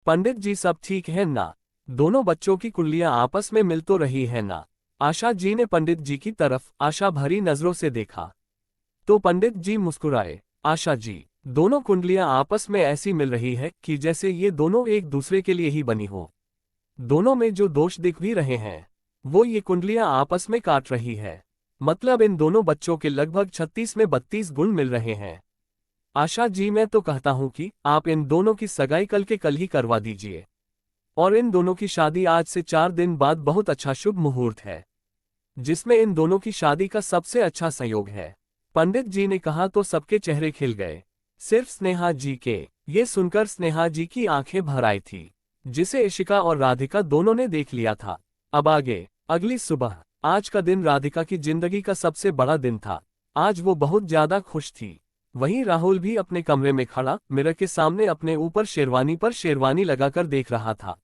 पंडित जी सब ठीक है ना? दोनों बच्चों की कुंडलियां आपस में मिल तो रही है ना? आशा जी ने पंडित जी की तरफ आशा भरी नजरों से देखा तो पंडित जी मुस्कुराए। आशा जी, दोनों कुंडलियां आपस में ऐसी मिल रही है कि जैसे ये दोनों एक दूसरे के लिए ही बनी हो। दोनों में जो दोष दिख भी रहे हैं वो ये कुंडलियां आपस में काट रही है। मतलब इन दोनों बच्चों के लगभग 36 में 32 गुण मिल रहे हैं। आशा जी, मैं तो कहता हूं कि आप इन दोनों की सगाई कल के कल ही करवा दीजिए और इन दोनों की शादी आज से 4 दिन बाद बहुत अच्छा शुभ मुहूर्त है जिसमें इन दोनों की शादी का सबसे अच्छा संयोग है। पंडित जी ने कहा तो सबके चेहरे खिल गए, सिर्फ स्नेहा जी के। ये सुनकर स्नेहा जी की आंखें भर आई थी, जिसे इशिका और राधिका दोनों ने देख लिया था। अब आगे। अगली सुबह। आज का दिन राधिका की जिंदगी का सबसे बड़ा दिन था। आज वो बहुत ज्यादा खुश थी। वहीं राहुल भी अपने कमरे में खड़ा मिरर के सामने अपने ऊपर शेरवानी पर शेरवानी लगाकर देख रहा था।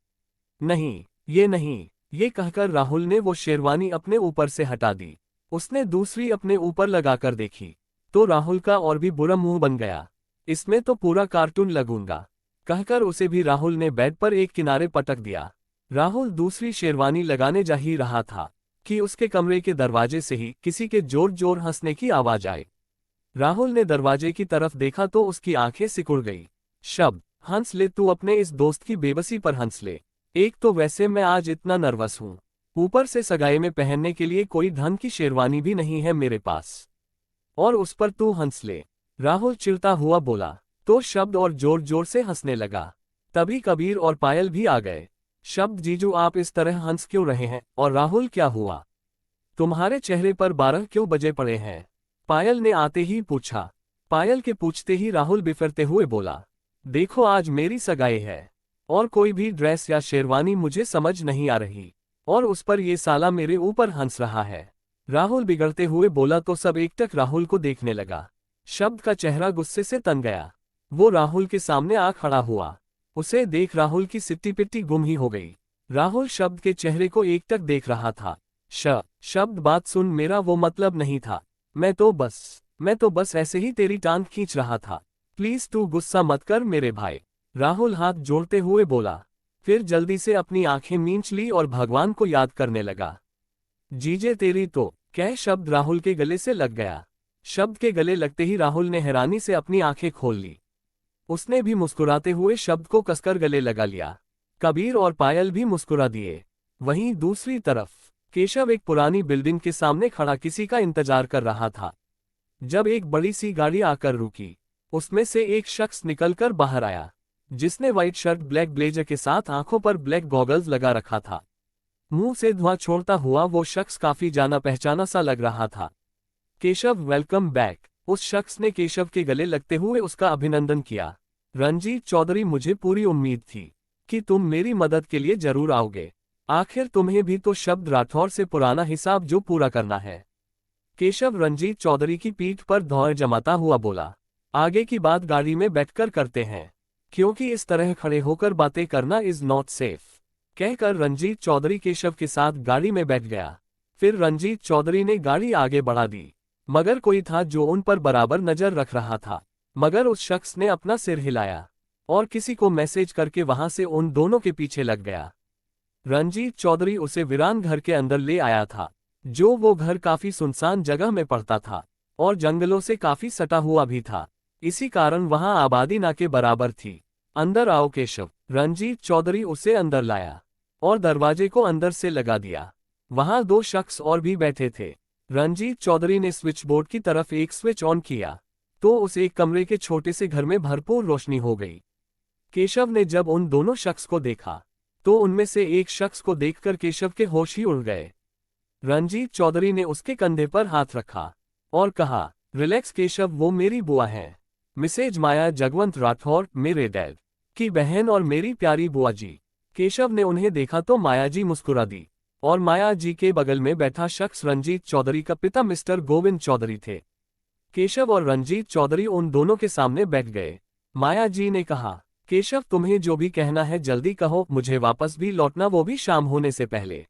नहीं, ये नहीं, ये कहकर राहुल ने वो शेरवानी अपने ऊपर से हटा दी। उसने दूसरी अपने ऊपर लगाकर देखी तो राहुल का और भी बुरा मुंह बन गया। इसमें तो पूरा कार्टून लगूंगा, कहकर उसे भी राहुल ने बेड पर एक किनारे पटक दिया। राहुल दूसरी शेरवानी लगाने जा ही रहा था कि उसके कमरे के दरवाजे से ही किसी के जोर जोर हंसने की आवाज आई। राहुल ने दरवाजे की तरफ देखा तो उसकी आंखें सिकुड़ गई। शब्द, हंस ले तू, अपने इस दोस्त की बेबसी पर हंस ले। एक तो वैसे मैं आज इतना नर्वस हूं, ऊपर से सगाई में पहनने के लिए कोई ढंग की शेरवानी भी नहीं है मेरे पास, और उस पर तू हंस ले। राहुल चिढ़ता हुआ बोला तो शब्द और जोर जोर से हंसने लगा। तभी कबीर और पायल भी आ गए। शब्द, जीजू आप इस तरह हंस क्यों रहे हैं? और राहुल, क्या हुआ? तुम्हारे चेहरे पर 12 क्यों बजे पड़े हैं? पायल ने आते ही पूछा। पायल के पूछते ही राहुल बिफरते हुए बोला, देखो आज मेरी सगाई है और कोई भी ड्रेस या शेरवानी मुझे समझ नहीं आ रही, और उस पर ये साला मेरे ऊपर हंस रहा है। राहुल बिगड़ते हुए बोला तो सब एकटक राहुल को देखने लगा। शब्द का चेहरा गुस्से से तन गया। वो राहुल के सामने आ खड़ा हुआ। उसे देख राहुल की सिट्टी पिट्टी गुम ही हो गई। राहुल शब्द के चेहरे को एकटक देख रहा था। शब्द, बात सुन, मेरा वो मतलब नहीं था। मैं तो बस ऐसे ही तेरी टांग खींच रहा था। प्लीज तू गुस्सा मत कर मेरे भाई। राहुल हाथ जोड़ते हुए बोला, फिर जल्दी से अपनी आंखें मींच ली और भगवान को याद करने लगा। जीजे तेरी तो, कह शब्द राहुल के गले से लग गया। शब्द के गले लगते ही राहुल ने हैरानी से अपनी आंखें खोल ली। उसने भी मुस्कुराते हुए शब्द को कसकर गले लगा लिया। कबीर और पायल भी मुस्कुरा दिए। वहीं दूसरी तरफ केशव एक पुरानी बिल्डिंग के सामने खड़ा किसी का इंतजार कर रहा था। जब एक बड़ी सी गाड़ी आकर रुकी, उसमें से एक शख्स निकलकर बाहर आया, जिसने व्हाइट शर्ट ब्लैक ब्लेजर के साथ आंखों पर ब्लैक गॉगल्स लगा रखा था। मुंह से धुआं छोड़ता हुआ वो शख्स काफी जाना पहचाना सा लग रहा था। Keshav, welcome back. उस शख्स ने केशव के गले लगते हुए उसका अभिनंदन किया। रंजीत चौधरी, मुझे पूरी उम्मीद थी कि तुम मेरी मदद के लिए जरूर आओगे। आखिर तुम्हें भी तो शब्द राठौर से पुराना हिसाब जो पूरा करना है। केशव रंजीत चौधरी की पीठ पर धौर जमाता हुआ बोला, आगे की बात गाड़ी में बैठकर करते हैं, क्योंकि इस तरह खड़े होकर बातें करना इज नॉट सेफ। कहकर रंजीत चौधरी केशव के साथ गाड़ी में बैठ गया। फिर रंजीत चौधरी ने गाड़ी आगे बढ़ा दी, मगर कोई था जो उन पर बराबर नजर रख रहा था। मगर उस शख्स ने अपना सिर हिलाया और किसी को मैसेज करके वहां से उन दोनों के पीछे लग गया। रंजीत चौधरी उसे वीरान घर के अंदर ले आया था, जो वो घर काफी सुनसान जगह में पड़ता था और जंगलों से काफी सटा हुआ भी था। इसी कारण वहां आबादी ना के बराबर थी। अंदर आओ केशव। रंजीत चौधरी उसे अंदर लाया और दरवाजे को अंदर से लगा दिया। वहां 2 शख्स और भी बैठे थे। रंजीत चौधरी ने स्विच बोर्ड की तरफ एक स्विच ऑन किया तो उस एक कमरे के छोटे से घर में भरपूर रोशनी हो गई। केशव ने जब उन दोनों शख्स को देखा तो उनमें से एक शख्स को देखकर केशव के होश ही उड़ गए। रंजीत चौधरी ने उसके कंधे पर हाथ रखा और कहा, रिलैक्स केशव, वो मेरी बुआ हैं, मिसेज माया जगवंत राठौर, मेरे डैड की बहन और मेरी प्यारी बुआ जी। केशव ने उन्हें देखा तो माया जी मुस्कुरा दी और माया जी के बगल में बैठा शख्स रंजीत चौधरी का पिता मिस्टर गोविंद चौधरी थे। केशव और रंजीत चौधरी उन दोनों के सामने बैठ गए। माया जी ने कहा, केशव तुम्हें जो भी कहना है जल्दी कहो, मुझे वापस भी लौटना, वो भी शाम होने से पहले,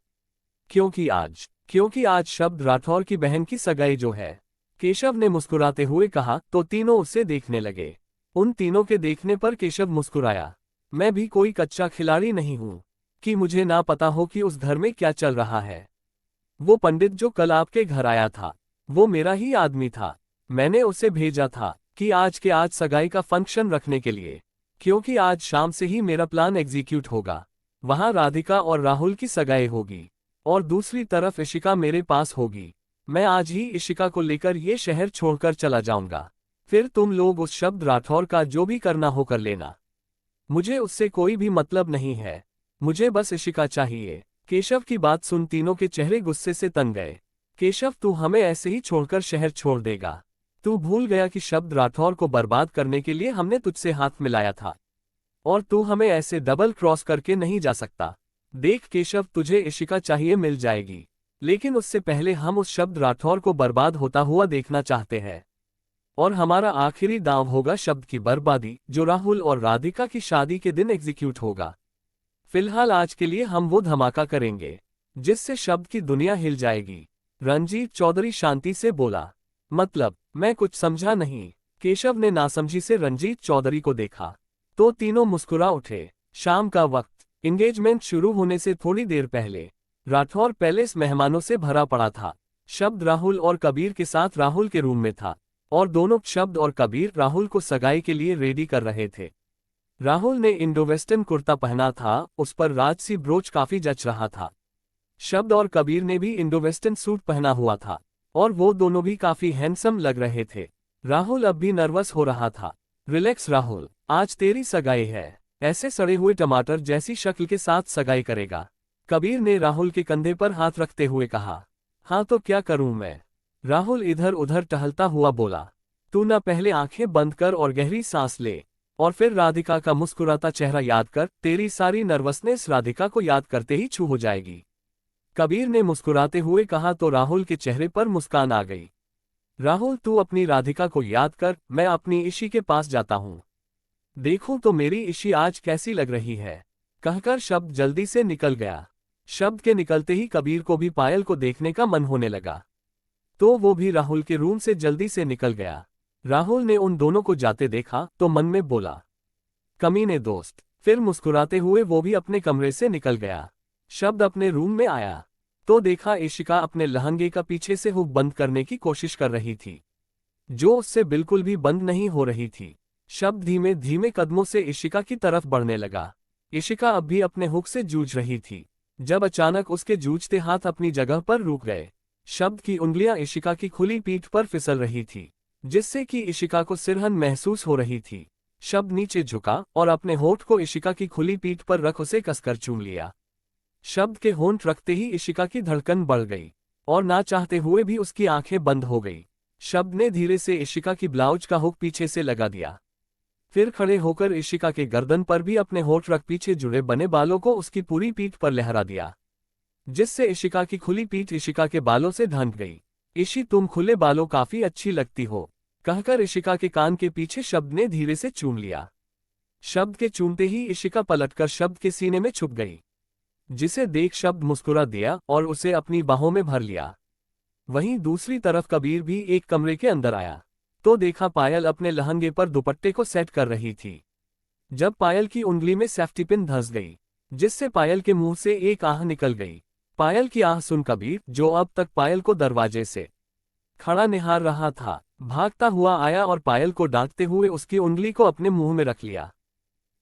क्योंकि आज शब्द राठौर की बहन की सगाई जो है। केशव ने मुस्कुराते हुए कहा तो तीनों उसे देखने लगे। उन तीनों के देखने पर केशव मुस्कुराया। मैं भी कोई कच्चा खिलाड़ी नहीं हूँ कि मुझे ना पता हो कि उस घर में क्या चल रहा है। वो पंडित जो कल आपके घर आया था, वो मेरा ही आदमी था। मैंने उसे भेजा था कि आज के आज सगाई का फंक्शन रखने के लिए, क्योंकि आज शाम से ही मेरा प्लान एग्जीक्यूट होगा। वहां राधिका और राहुल की सगाई होगी और दूसरी तरफ इशिका मेरे पास होगी। मैं आज ही इशिका को लेकर ये शहर छोड़कर चला जाऊंगा। फिर तुम लोग उस शब्द राठौर का जो भी करना हो कर लेना। मुझे उससे कोई भी मतलब नहीं है। मुझे बस इशिका चाहिए। केशव की बात सुन तीनों के चेहरे गुस्से से तन गए। केशव, तू हमें ऐसे ही छोड़कर शहर छोड़ देगा? तू भूल गया कि शब्द राठौर को बर्बाद करने के लिए हमने तुझसे हाथ मिलाया था, और तू हमें ऐसे डबल क्रॉस करके नहीं जा सकता। देख केशव, तुझे इशिका चाहिए, मिल जाएगी, लेकिन उससे पहले हम उस शब्द राठौर को बर्बाद होता हुआ देखना चाहते हैं। और हमारा आखिरी दांव होगा शब्द की बर्बादी, जो राहुल और राधिका की शादी के दिन एग्जीक्यूट होगा। फिलहाल आज के लिए हम वो धमाका करेंगे जिससे शब्द की दुनिया हिल जाएगी। रंजीत चौधरी शांति से बोला। मतलब, मैं कुछ समझा नहीं। केशव ने नासमझी से रंजीत चौधरी को देखा तो तीनों मुस्कुरा उठे। शाम का वक्त, एंगेजमेंट शुरू होने से थोड़ी देर पहले राठौर पैलेस मेहमानों से भरा पड़ा था। शब्द राहुल और कबीर के साथ राहुल के रूम में था और दोनों शब्द और कबीर राहुल को सगाई के लिए रेडी कर रहे थे। राहुल ने इंडो वेस्टर्न कुर्ता पहना था, उस पर राजसी ब्रोच काफी जच रहा था। शब्द और कबीर ने भी इंडो वेस्टर्न सूट पहना हुआ था और वो दोनों भी काफी हैंडसम लग रहे थे। राहुल अब भी नर्वस हो रहा था। रिलैक्स राहुल, आज तेरी सगाई है, ऐसे सड़े हुए टमाटर जैसी शक्ल के साथ सगाई करेगा? कबीर ने राहुल के कंधे पर हाथ रखते हुए कहा। हाँ तो क्या करूं मैं? राहुल इधर उधर टहलता हुआ बोला। तू ना पहले आंखें बंद कर और गहरी सांस ले, और फिर राधिका का मुस्कुराता चेहरा याद कर। तेरी सारी नर्वसनेस राधिका को याद करते ही छू हो जाएगी। कबीर ने मुस्कुराते हुए कहा तो राहुल के चेहरे पर मुस्कान आ गई। राहुल, तू अपनी राधिका को याद कर, मैं अपनी इशी के पास जाता हूँ। देखूं तो मेरी इशी आज कैसी लग रही है। कहकर शब्द जल्दी से निकल गया। शब्द के निकलते ही कबीर को भी पायल को देखने का मन होने लगा, तो वो भी राहुल के रूम से जल्दी से निकल गया। राहुल ने उन दोनों को जाते देखा तो मन में बोला, कमीने दोस्त। फिर मुस्कुराते हुए वो भी अपने कमरे से निकल गया। शब्द अपने रूम में आया तो देखा इशिका अपने लहंगे का पीछे से हुक बंद करने की कोशिश कर रही थी, जो उससे बिल्कुल भी बंद नहीं हो रही थी। शब्द धीमे धीमे कदमों से इशिका की तरफ बढ़ने लगा। इशिका अब भी अपने हुक से जूझ रही थी, जब अचानक उसके जूझते हाथ अपनी जगह पर रुक गए। शब्द की उंगलियां इशिका की खुली पीठ पर फिसल रही थी, जिससे कि इशिका को सिरहन महसूस हो रही थी। शब्द नीचे झुका और अपने होंठ को इशिका की खुली पीठ पर रख उसे कसकर चूम लिया। शब्द के होंठ रखते ही इशिका की धड़कन बढ़ गई और ना चाहते हुए भी उसकी आंखें बंद हो गई। शब्द ने धीरे से इशिका की ब्लाउज का हुक पीछे से लगा दिया, फिर खड़े होकर इशिका के गर्दन पर भी अपने होंठ रख पीछे जुड़े बने बालों को उसकी पूरी पीठ पर लहरा दिया, जिससे इशिका की खुली पीठ इशिका के बालों से ढंक गई। इशी, तुम खुले बालों काफी अच्छी लगती हो, कहकर इशिका के कान के पीछे शब्द ने धीरे से चूम लिया। शब्द के चूमते ही इशिका पलटकर शब्द के सीने में छुप गई, जिसे देख शब्द मुस्कुरा दिया और उसे अपनी बाहों में भर लिया। वहीं दूसरी तरफ कबीर भी एक कमरे के अंदर आया तो देखा पायल अपने लहंगे पर दुपट्टे को सेट कर रही थी। जब पायल की उंगली में सेफ्टी पिन धंस गई, जिससे पायल के मुंह से एक आह निकल गई। पायल की आह सुन कबीर, जो अब तक पायल को दरवाजे से खड़ा निहार रहा था, भागता हुआ आया और पायल को डांटते हुए उसकी उंगली को अपने मुंह में रख लिया।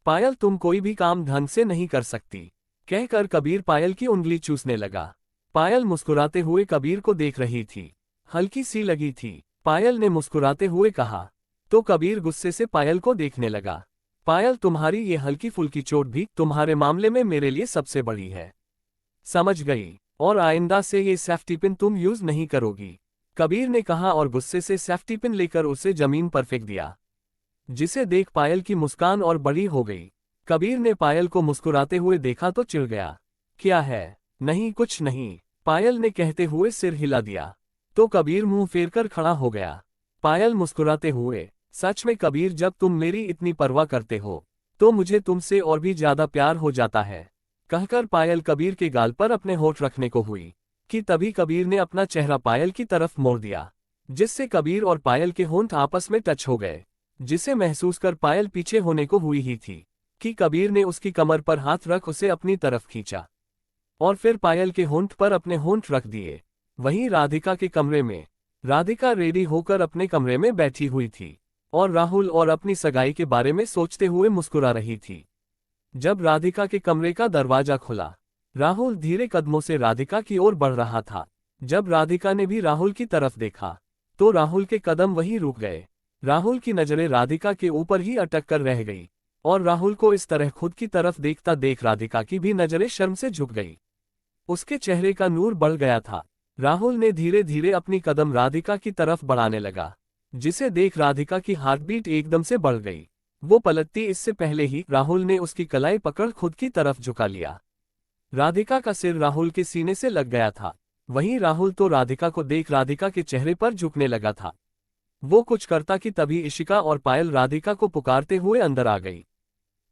पायल, तुम कोई भी काम ढंग से नहीं कर सकती, कहकर कबीर पायल की उंगली चूसने लगा। पायल मुस्कुराते हुए कबीर को देख रही थी, हल्की सी लगी थी। पायल ने मुस्कुराते हुए कहा तो कबीर गुस्से से पायल को देखने लगा। पायल, तुम्हारी ये हल्की फुल्की चोट भी तुम्हारे मामले में मेरे लिए सबसे बड़ी है, समझ गई? और आइंदा से ये सेफ्टी पिन तुम यूज नहीं करोगी, कबीर ने कहा और गुस्से से सेफ्टी पिन लेकर उसे जमीन पर फेंक दिया, जिसे देख पायल की मुस्कान और बड़ी हो गई। कबीर ने पायल को मुस्कुराते हुए देखा तो चिढ़ गया। क्या है? नहीं कुछ नहीं, पायल ने कहते हुए सिर हिला दिया तो कबीर मुंह फेरकर खड़ा हो गया। पायल मुस्कुराते हुए, सच में कबीर, जब तुम मेरी इतनी परवाह करते हो तो मुझे तुमसे और भी ज्यादा प्यार हो जाता है, कहकर पायल कबीर के गाल पर अपने होंठ रखने को हुई कि तभी कबीर ने अपना चेहरा पायल की तरफ मोड़ दिया, जिससे कबीर और पायल के होंठ आपस में टच हो गए, जिसे महसूस कर पायल पीछे होने को हुई ही थी कि कबीर ने उसकी कमर पर हाथ रख उसे अपनी तरफ खींचा और फिर पायल के होंठ पर अपने होंठ रख दिए। वहीं राधिका के कमरे में राधिका रेडी होकर अपने कमरे में बैठी हुई थी और राहुल और अपनी सगाई के बारे में सोचते हुए मुस्कुरा रही थी। जब राधिका के कमरे का दरवाजा खुला, राहुल धीरे कदमों से राधिका की ओर बढ़ रहा था। जब राधिका ने भी राहुल की तरफ देखा तो राहुल के कदम वहीं रुक गए। राहुल की नजरें राधिका के ऊपर ही अटक कर रह गई और राहुल को इस तरह खुद की तरफ देखता देख राधिका की भी नजरें शर्म से झुक गई। उसके चेहरे का नूर बढ़ गया था। राहुल ने धीरे धीरे अपनी कदम राधिका की तरफ बढ़ाने लगा, जिसे देख राधिका की हार्टबीट एकदम से बढ़ गई। वो पलटती इससे पहले ही राहुल ने उसकी कलाई पकड़ खुद की तरफ झुका लिया। राधिका का सिर राहुल के सीने से लग गया था। वहीं राहुल तो राधिका को देख राधिका के चेहरे पर झुकने लगा था। वो कुछ करता कि तभी इशिका और पायल राधिका को पुकारते हुए अंदर आ गई।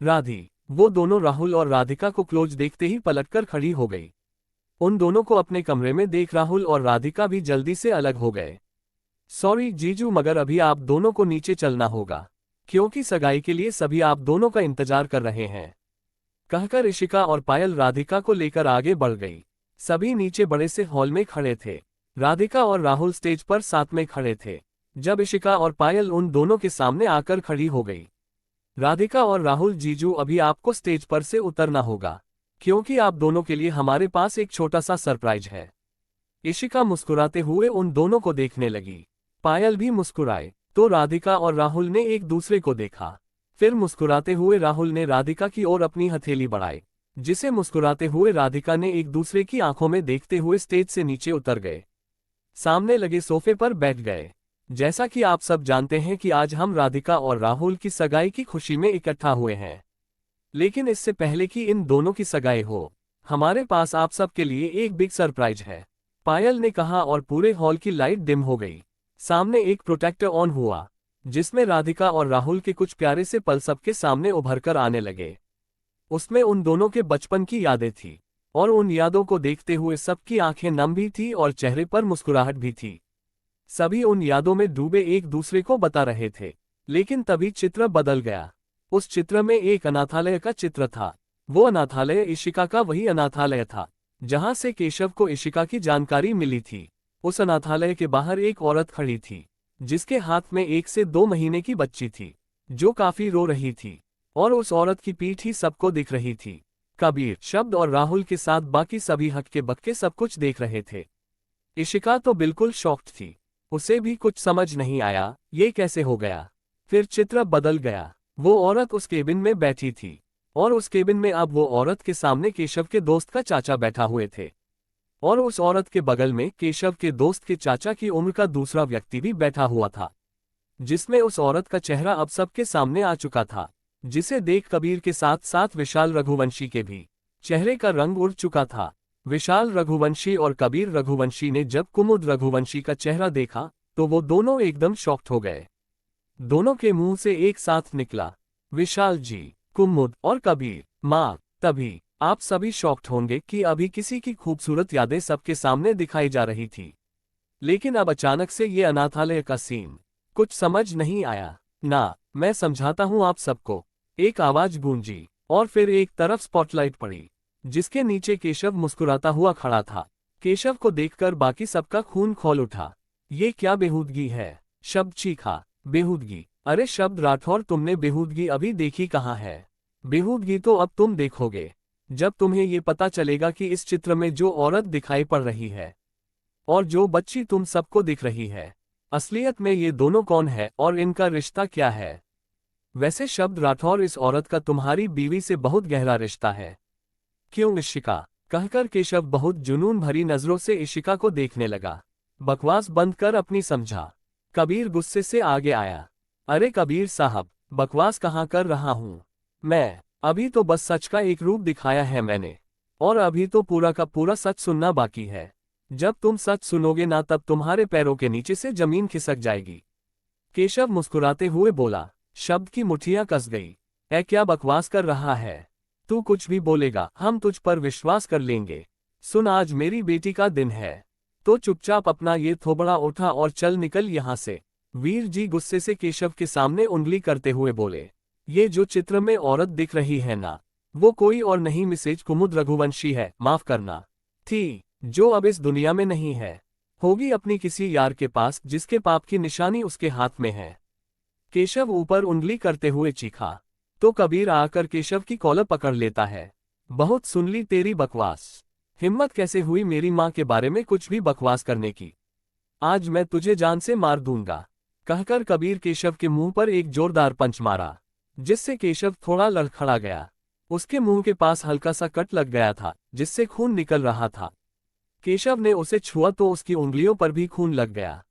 राधी, वो दोनों राहुल और राधिका को क्लोज देखते ही पलटकर खड़ी हो गई। उन दोनों को अपने कमरे में देख राहुल और राधिका भी जल्दी से अलग हो गए। सॉरी जीजू, मगर अभी आप दोनों को नीचे चलना होगा, क्योंकि सगाई के लिए सभी आप दोनों का इंतजार कर रहे हैं, कहकर इशिका और पायल राधिका को लेकर आगे बढ़ गई। सभी नीचे बड़े से हॉल में खड़े थे। राधिका और राहुल स्टेज पर साथ में खड़े थे। जब इशिका और पायल उन दोनों के सामने आकर खड़ी हो गई, राधिका और राहुल, जीजू अभी आपको स्टेज पर से उतरना होगा, क्योंकि आप दोनों के लिए हमारे पास एक छोटा सा सरप्राइज है। इशिका मुस्कुराते हुए उन दोनों को देखने लगी। पायल भी मुस्कुराए तो राधिका और राहुल ने एक दूसरे को देखा। फिर मुस्कुराते हुए राहुल ने राधिका की ओर अपनी हथेली बढ़ाई, जिसे मुस्कुराते हुए राधिका ने एक दूसरे की आंखों में देखते हुए स्टेज से नीचे उतर गए। सामने लगे सोफे पर बैठ गए। जैसा कि आप सब जानते हैं कि आज हम राधिका और राहुल की सगाई की खुशी में इकट्ठा हुए हैं, लेकिन इससे पहले कि इन दोनों की सगाई हो, हमारे पास आप सब के लिए एक बिग सरप्राइज है, पायल ने कहा और पूरे हॉल की लाइट डिम हो गई। सामने एक प्रोटेक्टर ऑन हुआ, जिसमें राधिका और राहुल के कुछ प्यारे से पल सबके सामने उभर कर आने लगे। उसमें उन दोनों के बचपन की यादें थी और उन यादों को देखते हुए सबकी आंखें नम भी थी और चेहरे पर मुस्कुराहट भी थी। सभी उन यादों में डूबे एक दूसरे को बता रहे थे, लेकिन तभी चित्र बदल गया। उस चित्र में एक अनाथालय का चित्र था। वो अनाथालय इशिका का वही अनाथालय था, जहां से केशव को इशिका की जानकारी मिली थी। उस अनाथालय के बाहर एक औरत खड़ी थी, जिसके हाथ में 1 से 2 महीने की बच्ची थी, जो काफी रो रही थी, और उस औरत की पीठ ही सबको दिख रही थी। कबीर, शब्द और राहुल के साथ बाकी सभी हक्के बक्के सब कुछ देख रहे थे। इशिका तो बिल्कुल शॉक्ड थी। उसे भी कुछ समझ नहीं आया, ये कैसे हो गया। फिर चित्र बदल गया। वो औरत उस केबिन में बैठी थी और उस केबिन में अब वो औरत के सामने केशव के दोस्त का चाचा बैठा हुए थे, और उस औरत के बगल में केशव के दोस्त के चाचा की उम्र का दूसरा व्यक्ति भी बैठा हुआ था, जिसमें उस औरत का चेहरा अब सबके सामने आ चुका था, जिसे देख कबीर के साथ साथ विशाल रघुवंशी के भी चेहरे का रंग उड़ चुका था। विशाल रघुवंशी और कबीर रघुवंशी ने जब कुमुद रघुवंशी का चेहरा देखा तो वो दोनों एकदम शॉक्ड हो गए। दोनों के मुंह से एक साथ निकला, विशाल जी, कुमुद और कबीर, माँ। तभी आप सभी शॉक्ड होंगे कि अभी किसी की खूबसूरत यादें सबके सामने दिखाई जा रही थी, लेकिन अब अचानक से ये अनाथालय का सीन कुछ समझ नहीं आया ना। मैं समझाता हूँ आप सबको। एक आवाज गूंजी और फिर एक तरफ स्पॉटलाइट पड़ी, जिसके नीचे केशव मुस्कुराता हुआ खड़ा था। केशव को देखकर बाकी सबका खून खौल उठा। ये क्या बेहूदगी है, शब्द चीखा। बेहूदगी? अरे शब्द राठौर, तुमने बेहूदगी अभी देखी कहाँ है। बेहूदगी तो अब तुम देखोगे, जब तुम्हें ये पता चलेगा कि इस चित्र में जो औरत दिखाई पड़ रही है और जो बच्ची तुम सबको दिख रही है, असलियत में ये दोनों कौन है और इनका रिश्ता क्या है। वैसे शब्द राठौर, इस औरत का तुम्हारी बीवी से बहुत गहरा रिश्ता है। क्यों इशिका, कहकर केशव बहुत जुनून भरी नजरों से इशिका को देखने लगा। बकवास बंद कर अपनी समझा। कबीर गुस्से से आगे आया। अरे कबीर साहब, बकवास कहाँ कर रहा हूँ मैं, अभी तो बस सच का एक रूप दिखाया है मैंने, और अभी तो पूरा का पूरा सच सुनना बाकी है। जब तुम सच सुनोगे ना, तब तुम्हारे पैरों के नीचे से जमीन खिसक जाएगी। केशव मुस्कुराते हुए बोला। शब्द की मुठ्ठियां कस गई। ऐ क्या बकवास कर रहा है, तू कुछ भी बोलेगा हम तुझ पर विश्वास कर लेंगे। सुन, आज मेरी बेटी का दिन है, तो चुपचाप अपना ये थोबड़ा उठा और चल निकल यहाँ से। वीर जी गुस्से से केशव के सामने उंगली करते हुए बोले। ये जो चित्र में औरत दिख रही है ना, वो कोई और नहीं मिसेज कुमुद रघुवंशी है, माफ करना, थी, जो अब इस दुनिया में नहीं है। होगी अपनी किसी यार के पास जिसके पाप की निशानी उसके हाथ में है। केशव ऊपर उंगली करते हुए चीखा। तो कबीर आकर केशव की कॉलर पकड़ लेता है। बहुत सुन ली तेरी बकवास। हिम्मत कैसे हुई मेरी माँ के बारे में कुछ भी बकवास करने की। आज मैं तुझे जान से मार दूंगा, कहकर कबीर केशव के मुंह पर एक जोरदार पंच मारा, जिससे केशव थोड़ा लड़खड़ा गया। उसके मुंह के पास हल्का सा कट लग गया था, जिससे खून निकल रहा था। केशव ने उसे छुआ तो उसकी उंगलियों पर भी खून लग गया,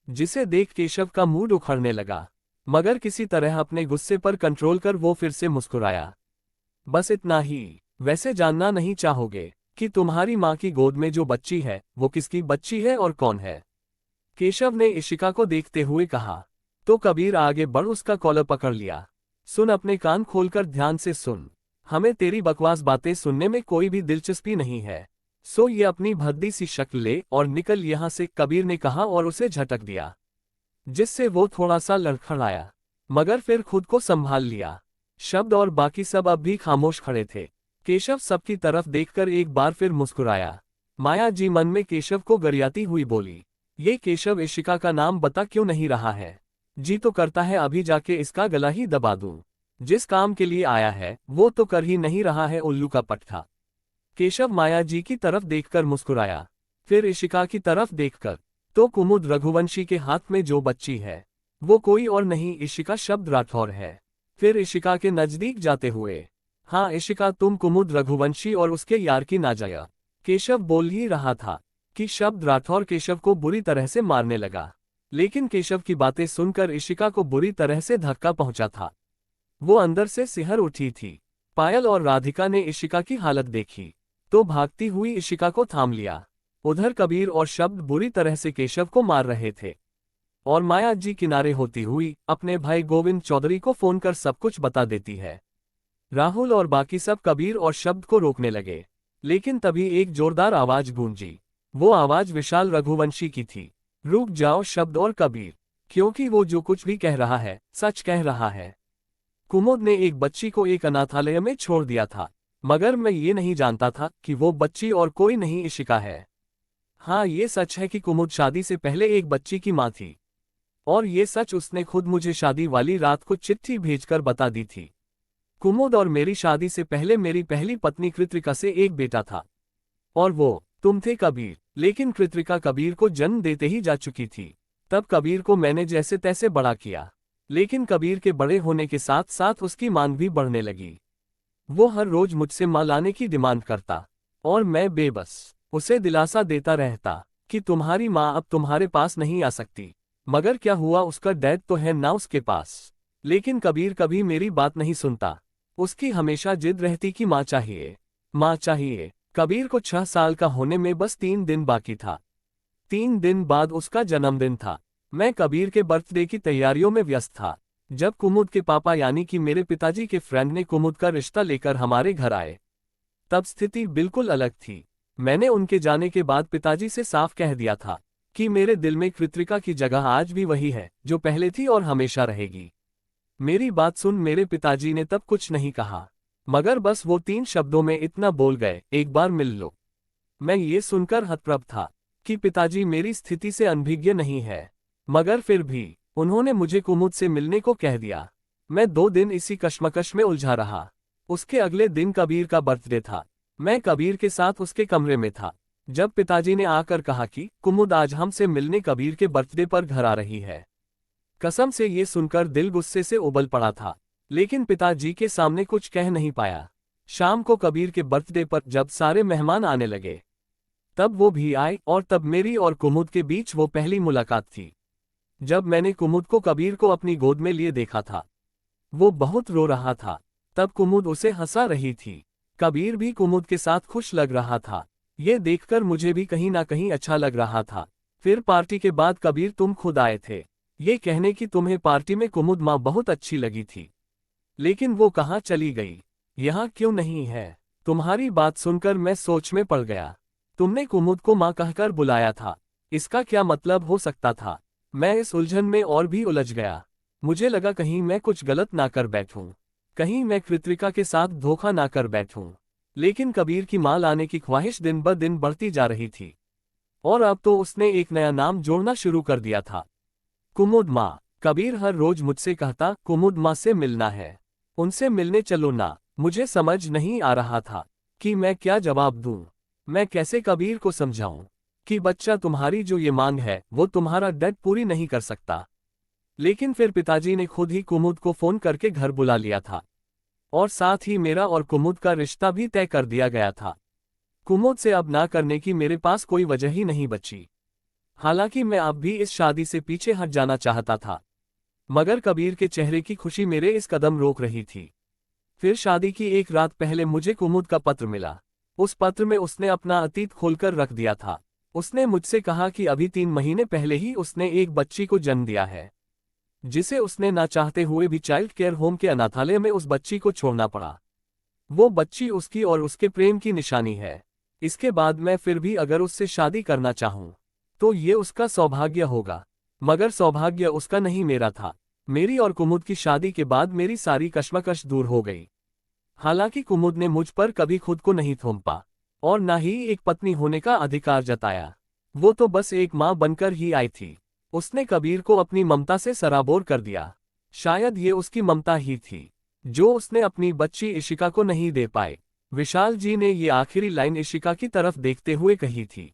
जिसे देख केशव का मूड उखड़ने लगा, मगर किसी तरह अपने गुस्से पर कंट्रोल कर वो फिर से मुस्कुराया। बस इतना ही। वैसे जानना नहीं चाहोगे कि तुम्हारी माँ की गोद में जो बच्ची है वो किसकी बच्ची है और कौन है? केशव ने इशिका को देखते हुए कहा। तो कबीर आगे बढ़ उसका कॉलर पकड़ लिया। सुन, अपने कान खोलकर ध्यान से सुन। हमें तेरी बकवास बातें सुनने में कोई भी दिलचस्पी नहीं है। सो ये अपनी भद्दी सी शक्ल ले और निकल यहाँ से, कबीर ने कहा और उसे झटक दिया, जिससे वो थोड़ा सा लड़खड़ाया, मगर फिर खुद को संभाल लिया। शब्द और बाकी सब अब भी खामोश खड़े थे। केशव सबकी तरफ देखकर एक बार फिर मुस्कुराया। माया जी मन में केशव को गरियाती हुई बोली, ये केशव इशिका का नाम बता क्यों नहीं रहा है? जी तो करता है अभी जाके इसका गला ही दबा दूं। जिस काम के लिए आया है वो तो कर ही नहीं रहा है, उल्लू का पट्टा। केशव माया जी की तरफ देखकर मुस्कुराया, फिर इशिका की तरफ देखकर। तो कुमुद रघुवंशी के हाथ में जो बच्ची है वो कोई और नहीं इशिका शब्द राठौर है। फिर इशिका के नजदीक जाते हुए, हाँ इशिका, तुम कुमुद रघुवंशी और उसके यार की नाजाया। केशव बोल ही रहा था कि शब्द राठौर केशव को बुरी तरह से मारने लगा, लेकिन केशव की बातें सुनकर इशिका को बुरी तरह से धक्का पहुंचा था। वो अंदर से सिहर उठी थी। पायल और राधिका ने इशिका की हालत देखी तो भागती हुई इशिका को थाम लिया। उधर कबीर और शब्द बुरी तरह से केशव को मार रहे थे, और माया जी किनारे होती हुई अपने भाई गोविंद चौधरी को फोन कर सब कुछ बता देती है। राहुल और बाकी सब कबीर और शब्द को रोकने लगे, लेकिन तभी एक जोरदार आवाज गूंजी। वो आवाज विशाल रघुवंशी की थी। रुक जाओ शब्द और कबीर, क्योंकि वो जो कुछ भी कह रहा है सच कह रहा है। कुमुद ने एक बच्ची को एक अनाथालय में छोड़ दिया था, मगर मैं ये नहीं जानता था कि वो बच्ची और कोई नहीं इशिका है। हाँ, ये सच है कि कुमुद शादी से पहले एक बच्ची की माँ थी, और ये सच उसने खुद मुझे शादी वाली रात को चिट्ठी भेजकर बता दी थी। कुमुद और मेरी शादी से पहले मेरी पहली पत्नी कृत्रिका से एक बेटा था, और वो तुम थे कबीर। लेकिन कृत्रिका कबीर को जन्म देते ही जा चुकी थी। तब कबीर को मैंने जैसे तैसे बड़ा किया, लेकिन कबीर के बड़े होने के साथ साथ उसकी मांग भी बढ़ने लगी। वो हर रोज मुझसे मां लाने की डिमांड करता, और मैं बेबस उसे दिलासा देता रहता कि तुम्हारी माँ अब तुम्हारे पास नहीं आ सकती। मगर क्या हुआ, उसका डैड तो है ना उसके पास। लेकिन कबीर कभी मेरी बात नहीं सुनता। उसकी हमेशा जिद रहती कि माँ चाहिए, माँ चाहिए। कबीर को 6 साल का होने में बस 3 दिन बाकी था। 3 दिन बाद उसका जन्मदिन था। मैं कबीर के बर्थडे की तैयारियों में व्यस्त था, जब कुमुद के पापा यानी कि मेरे पिताजी के फ्रेंड ने कुमुद का रिश्ता लेकर हमारे घर आए। तब स्थिति बिल्कुल अलग थी। मैंने उनके जाने के बाद पिताजी से साफ कह दिया था कि मेरे दिल में कृत्रिका की जगह आज भी वही है जो पहले थी और हमेशा रहेगी। मेरी बात सुन मेरे पिताजी ने तब कुछ नहीं कहा, मगर बस वो 3 शब्दों में इतना बोल गए, एक बार मिल लो। मैं ये सुनकर हतप्रभ था कि पिताजी मेरी स्थिति से अनभिज्ञ नहीं है, मगर फिर भी उन्होंने मुझे कुमुद से मिलने को कह दिया। मैं 2 दिन इसी कश्मकश में उलझा रहा। उसके अगले दिन कबीर का बर्थडे था। मैं कबीर के साथ उसके कमरे में था, जब पिताजी ने आकर कहा कि कुमुद आज हमसे मिलने कबीर के बर्थडे पर घर आ रही है। कसम से ये सुनकर दिल गुस्से से उबल पड़ा था, लेकिन पिताजी के सामने कुछ कह नहीं पाया। शाम को कबीर के बर्थडे पर जब सारे मेहमान आने लगे, तब वो भी आए, और तब मेरी और कुमुद के बीच वो पहली मुलाकात थी। जब मैंने कुमुद को कबीर को अपनी गोद में लिए देखा था, वो बहुत रो रहा था। तब कुमुद उसे हंसा रही थी। कबीर भी कुमुद के साथ खुश लग रहा था। ये देखकर मुझे भी कहीं ना कहीं अच्छा लग रहा था। फिर पार्टी के बाद कबीर तुम खुद आए थे, ये कहने की तुम्हें पार्टी में कुमुद माँ बहुत अच्छी लगी थी, लेकिन वो कहाँ चली गई, यहाँ क्यों नहीं है? तुम्हारी बात सुनकर मैं सोच में पड़ गया। तुमने कुमुद को माँ कहकर बुलाया था, इसका क्या मतलब हो सकता था? मैं इस उलझन में और भी उलझ गया। मुझे लगा कहीं मैं कुछ गलत ना कर बैठूं, कहीं मैं कृतिका के साथ धोखा ना कर बैठूं। लेकिन कबीर की मां लाने की ख्वाहिश दिन ब दिन बढ़ती जा रही थी। और अब तो उसने एक नया नाम जोड़ना शुरू कर दिया था, कुमुद माँ। कबीर हर रोज मुझसे कहता, कुमुद माँ से मिलना है, उनसे मिलने चलो ना। मुझे समझ नहीं आ रहा था कि मैं क्या जवाब दूं। मैं कैसे कबीर को समझाऊं कि बच्चा तुम्हारी जो ये मांग है वो तुम्हारा डैड पूरी नहीं कर सकता। लेकिन फिर पिताजी ने खुद ही कुमुद को फोन करके घर बुला लिया था, और साथ ही मेरा और कुमुद का रिश्ता भी तय कर दिया गया था। कुमुद से अब ना करने की मेरे पास कोई वजह ही नहीं बची। हालांकि मैं अब भी इस शादी से पीछे हट जाना चाहता था, मगर कबीर के चेहरे की खुशी मेरे इस कदम रोक रही थी। फिर शादी की एक रात पहले मुझे कुमुद का पत्र मिला। उस पत्र में उसने अपना अतीत खोलकर रख दिया था। उसने मुझसे कहा कि अभी 3 महीने पहले ही उसने एक बच्ची को जन्म दिया है, जिसे उसने ना चाहते हुए भी चाइल्ड केयर होम के अनाथालय में उस बच्ची को छोड़ना पड़ा। वो बच्ची उसकी और उसके प्रेम की निशानी है। इसके बाद मैं फिर भी अगर उससे शादी करना चाहूं तो ये उसका सौभाग्य होगा, मगर सौभाग्य उसका नहीं मेरा था। मेरी और कुमुद की शादी के बाद मेरी सारी कश्मकश दूर हो गई। हालांकि कुमुद ने मुझ पर कभी खुद को नहीं थोपा और ना ही एक पत्नी होने का अधिकार जताया। वो तो बस एक मां बनकर ही आई थी। उसने कबीर को अपनी ममता से सराबोर कर दिया। शायद ये उसकी ममता ही थी जो उसने अपनी बच्ची इशिका को नहीं दे पाए। विशाल जी ने ये आखिरी लाइन इशिका की तरफ देखते हुए कही थी,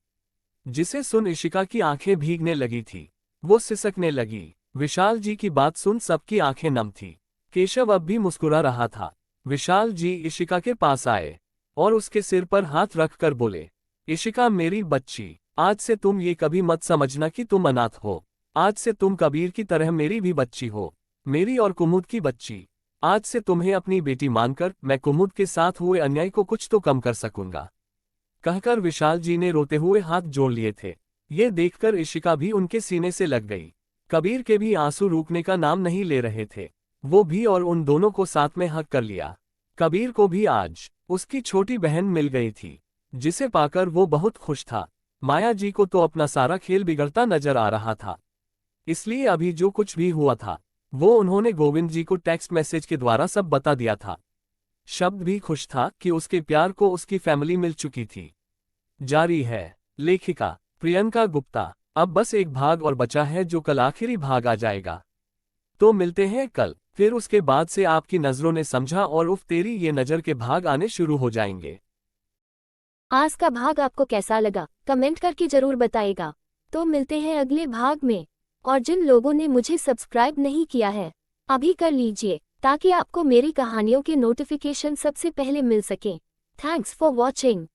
जिसे सुन इशिका की आंखें भीगने लगी थी। वो सिसकने लगी। विशाल जी की बात सुन सबकी आंखें नम थी। केशव अब भी मुस्कुरा रहा था। विशाल जी इशिका के पास आए और उसके सिर पर हाथ रखकर बोले, इशिका मेरी बच्ची, आज से तुम ये कभी मत समझना कि तुम अनाथ हो। आज से तुम कबीर की तरह मेरी भी बच्ची हो, मेरी और कुमुद की बच्ची। आज से तुम्हें अपनी बेटी मानकर मैं कुमुद के साथ हुए अन्याय को कुछ तो कम कर सकूंगा। कहकर विशाल जी ने रोते हुए हाथ जोड़ लिए थे। ये देखकर इशिका भी उनके सीने से लग गई। कबीर के भी आंसू रुकने का नाम नहीं ले रहे थे। वो भी और उन दोनों को साथ में हक कर लिया। कबीर को भी आज उसकी छोटी बहन मिल गई थी, जिसे पाकर वो बहुत खुश था। माया जी को तो अपना सारा खेल बिगड़ता नजर आ रहा था। इसलिए अभी जो कुछ भी हुआ था वो उन्होंने गोविंद जी को टेक्स्ट मैसेज के द्वारा सब बता दिया था। शब्द भी खुश था कि उसके प्यार को उसकी फैमिली मिल चुकी थी। जारी है लेखिका प्रियंका गुप्ता। अब बस एक भाग और बचा है जो कल आखिरी भाग आ जाएगा। तो मिलते हैं कल। फिर उसके बाद से आपकी नजरों ने समझा और उफ तेरी ये नजर के भाग आने शुरू हो जाएंगे। आज का भाग आपको कैसा लगा कमेंट करके जरूर बताइएगा। तो मिलते हैं अगले भाग में। और जिन लोगों ने मुझे सब्सक्राइब नहीं किया है अभी कर लीजिए, ताकि आपको मेरी कहानियों के नोटिफिकेशन सबसे पहले मिल सकें। Thanks for watching.